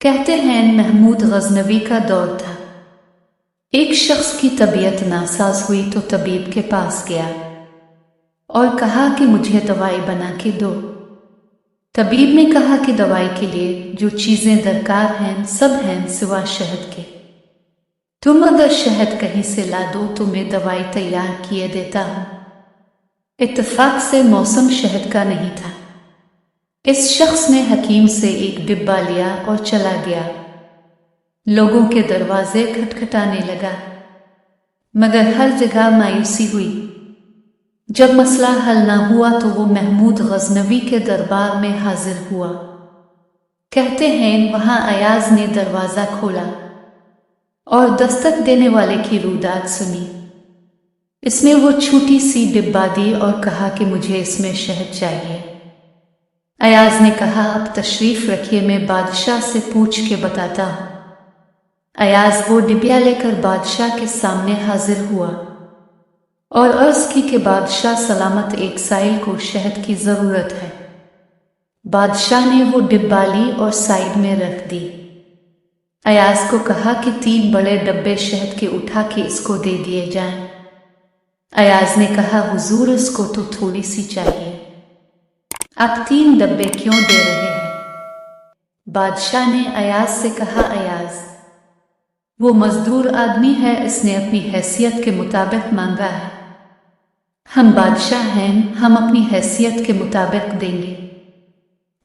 कहते हैं महमूद गजनवी का दौर था। एक शख्स की तबीयत नासाज हुई तो तबीब के पास गया और कहा कि मुझे दवाई बना के दो। तबीब ने कहा कि दवाई के लिए जो चीजें दरकार हैं सब हैं सिवा शहद के। तुम अगर शहद कहीं से ला दो तो मैं दवाई तैयार किए देता हूं। इत्तेफाक से मौसम शहद का नहीं था। इस शख्स ने हकीम से एक डिब्बा लिया और चला गया। लोगों के दरवाजे खटखटाने लगा, मगर हर जगह मायूसी हुई। जब मसला हल ना हुआ तो वो महमूद गजनवी के दरबार में हाजिर हुआ। कहते हैं वहां अयाज ने दरवाजा खोला और दस्तक देने वाले की रुदात सुनी। इसने वो छोटी सी डिब्बा दी और कहा कि मुझे इसमें शहद चाहिए। अयाज ने कहा अब तशरीफ रखिए, मैं बादशाह से पूछ के बताता हूं। अयाज वो डिब्बा लेकर बादशाह के सामने हाजिर हुआ और अर्ज की कि बादशाह सलामत, एक साइल को शहद की जरूरत है। बादशाह ने वो डिब्बा ली और साइड में रख दी। अयाज को कहा कि 3 बड़े डब्बे शहद के उठा के इसको दे दिए जाएं। अयाज ने कहा हुजूर इसको तो थोड़ी सी चाहिए, आप 3 डब्बे क्यों दे रहे हैं? बादशाह ने अयाज से कहा अयाज वो मजदूर आदमी है, इसने अपनी हैसियत के मुताबिक मांगा है। हम बादशाह हैं, हम अपनी हैसियत के मुताबिक देंगे।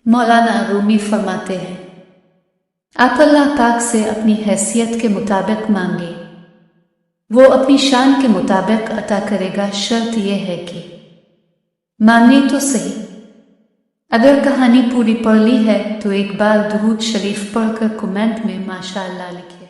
मौलाना रूमी फरमाते हैं आप अल्लाह पाक से अपनी हैसियत के मुताबिक मांगे, वो अपनी शान के मुताबिक अता करेगा। शर्त यह है कि मांगे तो सही। अगर कहानी पूरी पढ़ ली है तो एक बार दुरूद शरीफ पढ़कर कमेंट में माशाअल्लाह लिखें।